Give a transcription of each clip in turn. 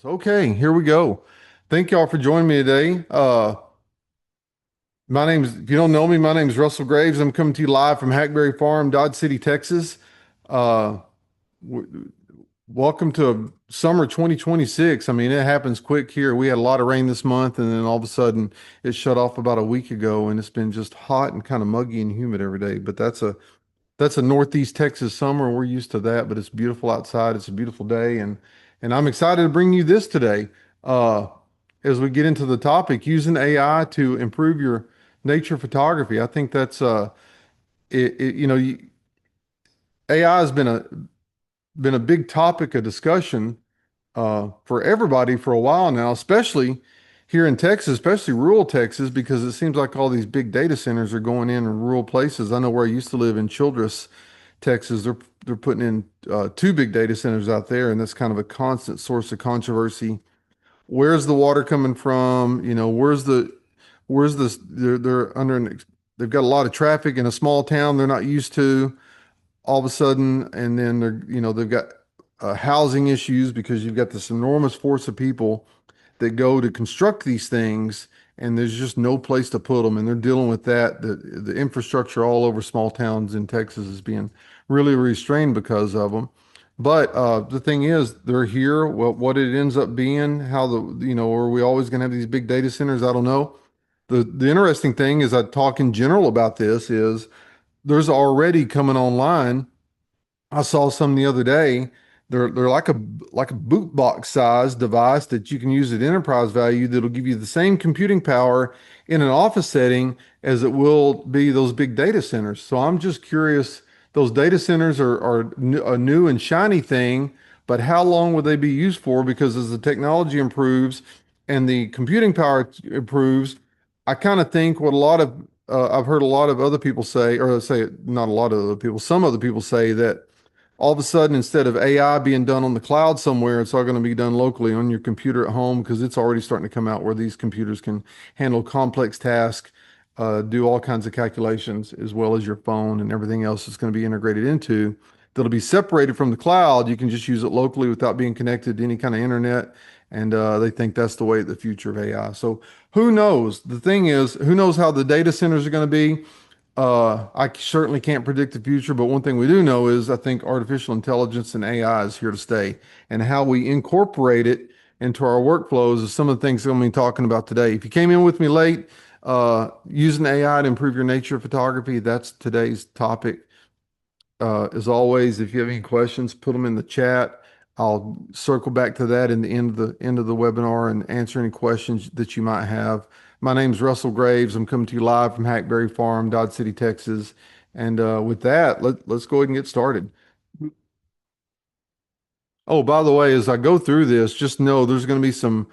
Okay, here we go. Thank y'all for joining me today. If you don't know me, my name is Russell Graves. I'm coming to you live from Hackberry Farm, Dodge City, Texas. Uh, w Welcome to summer 2026. I mean, it happens quick here. We had a lot of rain this month, and then all of a sudden it shut off about a week ago, and it's been just hot and kind of muggy and humid every day. But that's a Northeast Texas summer. We're used to that, but it's beautiful outside. It's a beautiful day, and I'm excited to bring you this today. Uh, as we get into the topic, using AI to improve your nature photography. I think that's AI has been a big topic of discussion for everybody for a while now, especially here in Texas, especially rural Texas, because it seems like all these big data centers are going in rural places. I know where I used to live in Childress, Texas. They're putting in two big data centers out there, and that's kind of a constant source of controversy. Where's the water coming from? They're they've got a lot of traffic in a small town they're not used to all of a sudden, and then they've got housing issues because you've got this enormous force of people that go to construct these things, and there's just no place to put them, and they're dealing with that. The infrastructure all over small towns in Texas is being really restrained because of them. But the thing is, they're here. What it ends up being, how are we always going to have these big data centers? I don't know. The interesting thing is, I talk in general about this is there's already coming online. I saw some the other day. They're like a boot box size device that you can use at enterprise value that'll give you the same computing power in an office setting as it will be those big data centers. So I'm just curious, those data centers are a new and shiny thing, but how long will they be used for? Because as the technology improves and the computing power improves, I kind of think what a lot of I've heard a lot of other people say, or say not a lot of other people, some other people say that all of a sudden, instead of AI being done on the cloud somewhere, it's all going to be done locally on your computer at home because it's already starting to come out where these computers can handle complex tasks, do all kinds of calculations, as well as your phone and everything else is going to be integrated into. That'll be separated from the cloud. You can just use it locally without being connected to any kind of internet. And they think that's the way the future of AI. So who knows? The thing is, who knows how the data centers are going to be? I certainly can't predict the future, but one thing we do know is I think artificial intelligence and AI is here to stay, and how we incorporate it into our workflows is some of the things I'm going to be talking about today. If you came in with me late, using AI to improve your nature photography, that's today's topic. As always, if you have any questions, put them in the chat. I'll circle back to that in the end of the webinar and answer any questions that you might have. My name is Russell Graves. I'm coming to you live from Hackberry Farm, Dodge City, Texas. And with that, let's go ahead and get started. Oh, by the way, as I go through this, just know there's going to be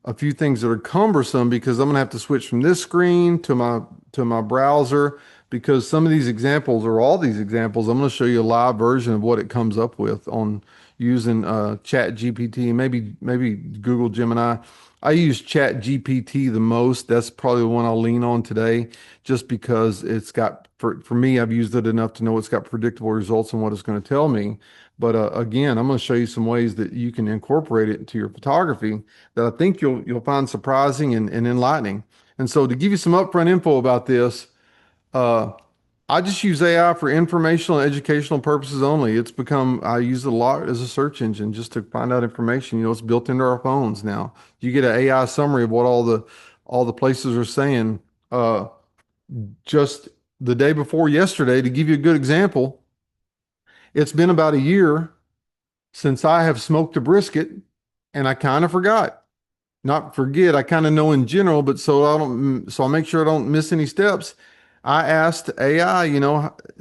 a few things that are cumbersome because I'm gonna have to switch from this screen to my browser because some of these examples or all these examples, I'm gonna show you a live version of what it comes up with on using Chat GPT, maybe Google Gemini. I use Chat GPT the most. That's probably the one I'll lean on today, just because it's got for me, I've used it enough to know it's got predictable results and what it's going to tell me. But again, I'm going to show you some ways that you can incorporate it into your photography that I think you'll find surprising and enlightening. And so to give you some upfront info about this, uh, I just use AI for informational and educational purposes only. I use it a lot as a search engine just to find out information. It's built into our phones now. You get an AI summary of what all the places are saying. Just the day before yesterday, to give you a good example, it's been about a year since I have smoked a brisket, and I kind of forgot. Not forget, I kind of know in general, but so I make sure I don't miss any steps. I asked AI,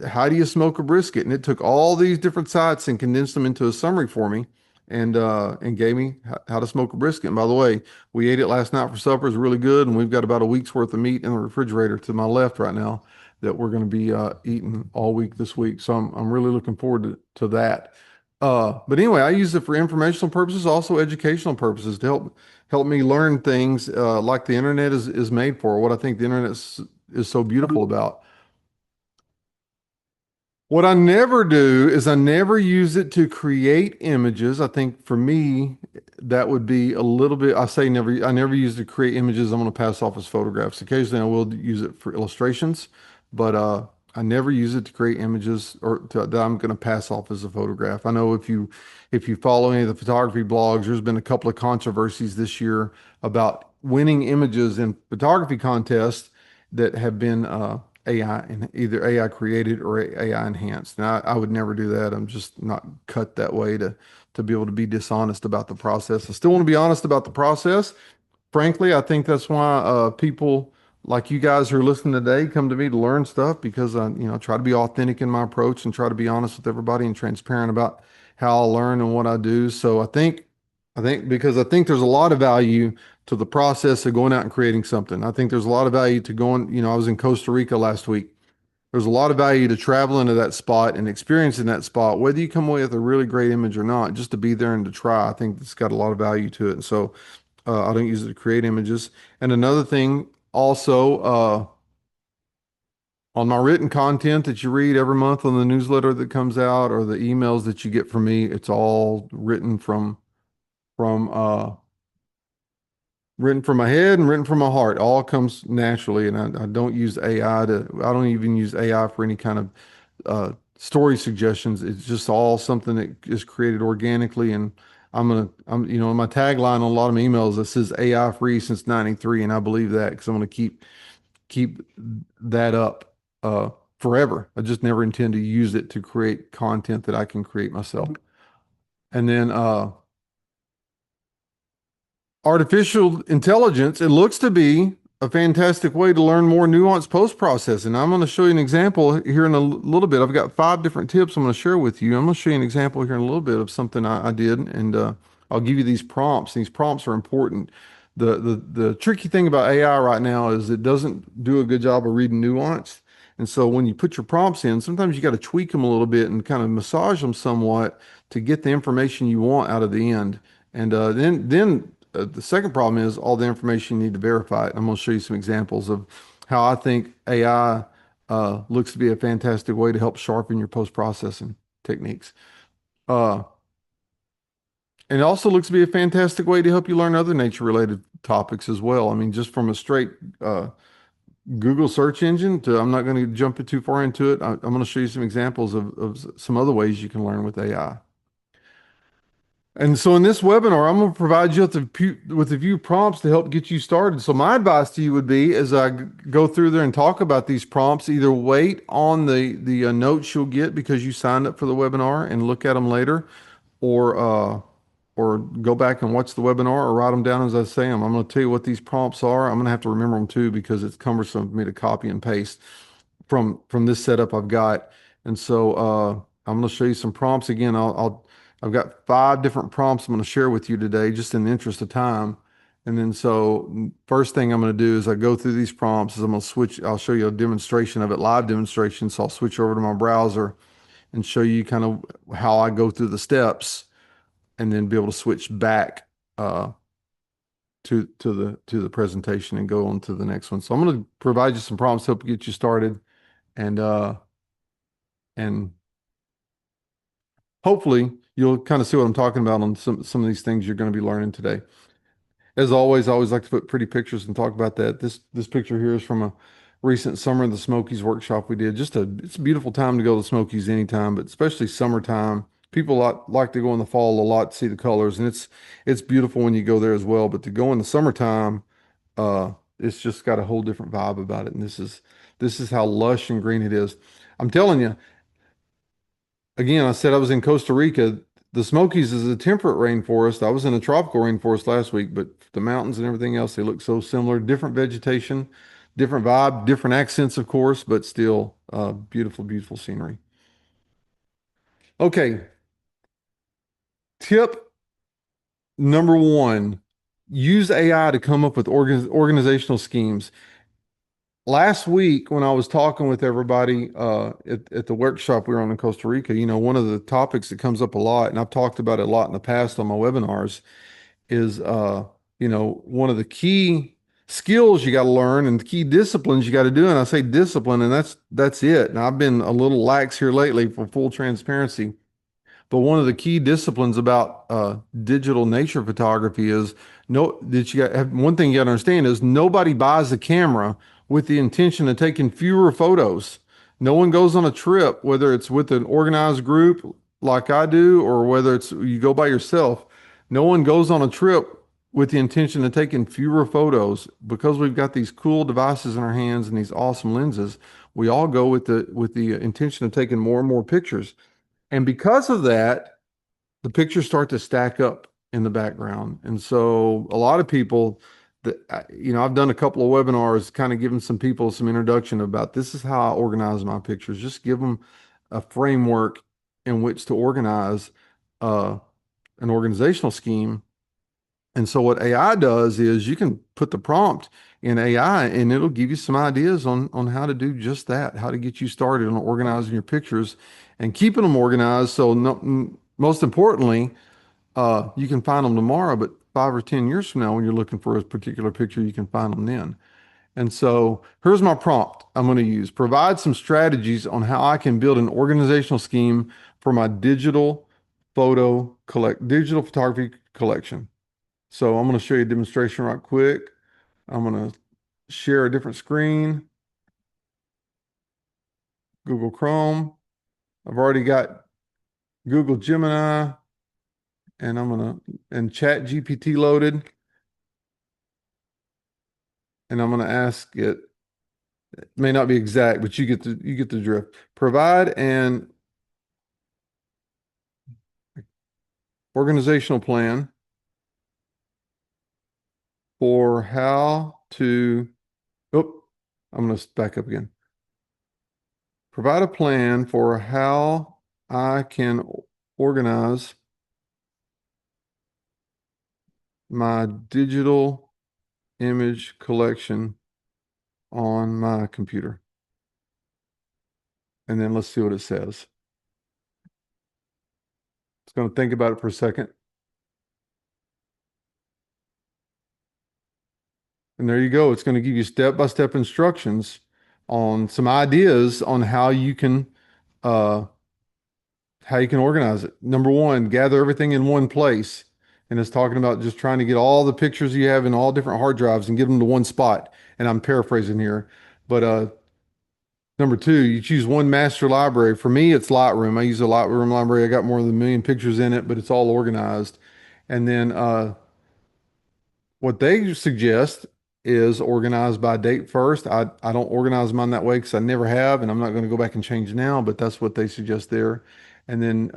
how do you smoke a brisket? And it took all these different sites and condensed them into a summary for me and gave me how to smoke a brisket. And by the way, we ate it last night for supper. It's really good. And we've got about a week's worth of meat in the refrigerator to my left right now that we're going to be eating all week this week. So I'm really looking forward to that. But anyway, I use it for informational purposes, also educational purposes to help me learn things like the internet is made for, what I think the internet is so beautiful about. What I never do is I never use it to create images. I think for me, that would be a little bit, I never use it to create images I'm going to pass off as photographs. Occasionally I will use it for illustrations, but I never use it to create images that I'm going to pass off as a photograph. I know if you follow any of the photography blogs, there's been a couple of controversies this year about winning images in photography contests that have been AI and either AI created or AI enhanced. Now, I would never do that. I'm just not cut that way to be able to be dishonest about the process. I still want to be honest about the process. Frankly, I think that's why people like you guys who are listening today come to me to learn stuff because I try to be authentic in my approach and try to be honest with everybody and transparent about how I learn and what I do. So I think there's a lot of value to the process of going out and creating something. I think there's a lot of value to going, I was in Costa Rica last week. There's a lot of value to traveling to that spot and experiencing that spot, whether you come away with a really great image or not, just to be there and to try. I think it's got a lot of value to it. And so I don't use it to create images. And another thing also, on my written content that you read every month on the newsletter that comes out or the emails that you get from me, it's all from written from my head and written from my heart. All comes naturally, and I don't use AI I don't even use AI for any kind of story suggestions. It's just all something that is created organically. And my tagline on a lot of my emails that says AI free since '93, and I believe that because I'm going to keep that up forever. I just never intend to use it to create content that I can create myself. And then artificial intelligence, it looks to be a fantastic way to learn more nuanced post-processing. I'm going to show you an example here in a little bit. I've got 5 different tips I'm going to share with you. I'm going to show you an example here in a little bit of something I did, and I'll give you these prompts. These prompts are important. The tricky thing about AI right now is it doesn't do a good job of reading nuance. And so when you put your prompts in, sometimes you got to tweak them a little bit and kind of massage them somewhat to get the information you want out of the end. And then the second problem is all the information you need to verify it. I'm going to show you some examples of how I think AI looks to be a fantastic way to help sharpen your post-processing techniques. Uh, and it also looks to be a fantastic way to help you learn other nature-related topics as well. I mean, just from a straight Google search engine to, I'm not going to jump too far into it. I'm going to show you some examples of some other ways you can learn with AI. And so in this webinar, I'm going to provide you with a few prompts to help get you started. So my advice to you would be, as I go through there and talk about these prompts, either wait on the notes you'll get because you signed up for the webinar and look at them later, or go back and watch the webinar or write them down as I say them. I'm going to tell you what these prompts are. I'm going to have to remember them too because it's cumbersome for me to copy and paste from this setup I've got. And so I'm going to show you some prompts again. I've got 5 different prompts I'm going to share with you today, just in the interest of time. And then so first thing I'm going to do is I go through these prompts is I'm going to switch. I'll show you a demonstration of it, live demonstration. So I'll switch over to my browser and show you kind of how I go through the steps, and then be able to switch back to the presentation and go on to the next one. So I'm going to provide you some prompts to help get you started, and and hopefully you'll kind of see what I'm talking about on some of these things you're going to be learning today. As always, I always like to put pretty pictures and talk about that. This picture here is from a recent Summer of the Smokies workshop we did. It's a beautiful time to go to the Smokies anytime, but especially summertime. People like to go in the fall a lot to see the colors, and it's beautiful when you go there as well. But to go in the summertime, it's just got a whole different vibe about it. And this is how lush and green it is. I'm telling you, again, I said I was in Costa Rica. The Smokies is a temperate rainforest. I was in a tropical rainforest last week, but the mountains and everything else, they look so similar. Different vegetation, different vibe, different accents, of course, but still beautiful, beautiful scenery. Okay, tip number 1, use AI to come up with organizational schemes. Last week, when I was talking with everybody at the workshop we were on in Costa Rica, one of the topics that comes up a lot, and I've talked about it a lot in the past on my webinars, is one of the key skills you got to learn and the key disciplines you got to do. And I say discipline, and that's it. And I've been a little lax here lately for full transparency. But one of the key disciplines about digital nature photography is no that you got have, one thing you got to understand is nobody buys a camera with the intention of taking fewer photos. No one goes on a trip, whether it's with an organized group like I do, or whether it's you go by yourself. No one goes on a trip with the intention of taking fewer photos because we've got these cool devices in our hands and these awesome lenses. We all go with the intention of taking more and more pictures. And because of that, the pictures start to stack up in the background. And so a lot of people that, I've done a couple of webinars kind of giving some people some introduction about this is how I organize my pictures. Just give them a framework in which to organize uh, an organizational scheme. And so what AI does is you can put the prompt in AI and it'll give you some ideas on how to do just that, how to get you started on organizing your pictures and keeping them organized. So most importantly, you can find them tomorrow, but 5 or 10 years from now, when you're looking for a particular picture, you can find them then. And so here's my prompt I'm going to use. Provide some strategies on how I can build an organizational scheme for my digital photography collection. So I'm going to show you a demonstration right quick. I'm going to share a different screen, Google Chrome. I've already got Google Gemini and and Chat GPT loaded. And I'm going to ask it, it may not be exact, but you get the drift. Provide an organizational plan for how to, oh, I'm going to back up again. Provide a plan for how I can organize my digital image collection on my computer. And then let's see what it says. It's going to think about it for a second. And there you go. It's going to give you step-by-step instructions on some ideas on uh, how you can organize it. Number one, gather everything in one place. And it's talking about just trying to get all the pictures you have in all different hard drives and give them to one spot. And I'm paraphrasing here. But number two, you choose one master library. For me, it's Lightroom. I use a Lightroom library. I got more than 1 million pictures in it, but it's all organized. And then what they suggest is organized by date first. I don't organize mine that way because I never have, and I'm not going to go back and change now, but that's what they suggest there. And then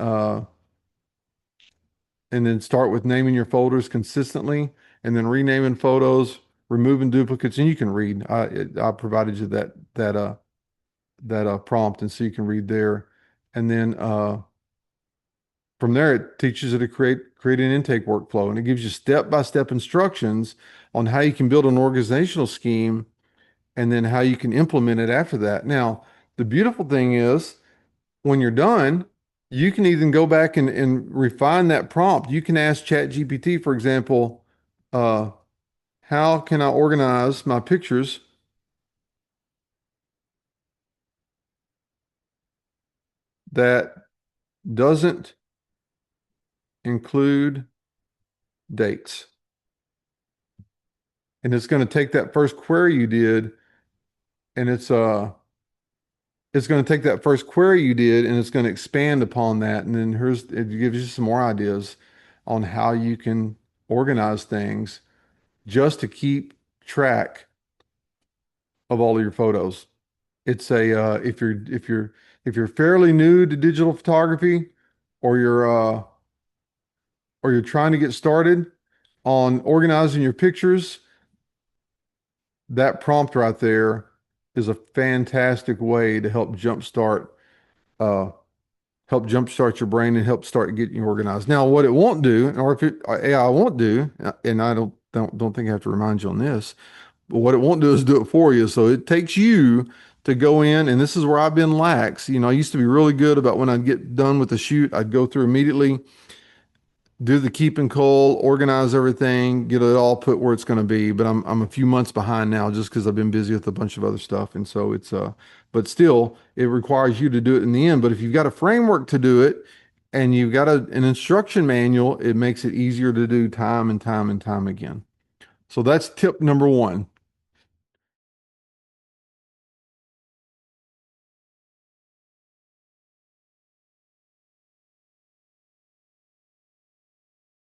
start with naming your folders consistently, and then renaming photos, removing duplicates, and you can read. I provided you that prompt, and so you can read there. And then from there, it teaches you to create an intake workflow, and it gives you step-by-step instructions on how you can build an organizational scheme and then how you can implement it after that. Now, the beautiful thing is when you're done, you can even go back and refine that prompt. You can ask Chat GPT, for example, uh, how can I organize my pictures that doesn't include dates? And it's going to take that first query you did and it's going to take that first query you did and it's going to expand upon that. And then it gives you some more ideas on how you can organize things just to keep track of all of your photos. It's a if you're fairly new to digital photography or you're trying to get started on organizing your pictures, that prompt right there is a fantastic way to uh, help jumpstart your brain and help start getting you organized. Now, what it won't do, or if AI won't do, and I don't think I have to remind you on this, but what it won't do is do it for you. So it takes you to go in, and this is where I've been lax. I used to be really good about when I'd get done with the shoot, I'd go through immediately, do the keep and cull, organize everything, get it all put where it's going to be. But I'm a few months behind now just because I've been busy with a bunch of other stuff, and so but still, it requires you to do it in the end. But if you've got a framework to do it, and you've got an instruction manual, it makes it easier to do time and time and time again. So that's tip number one.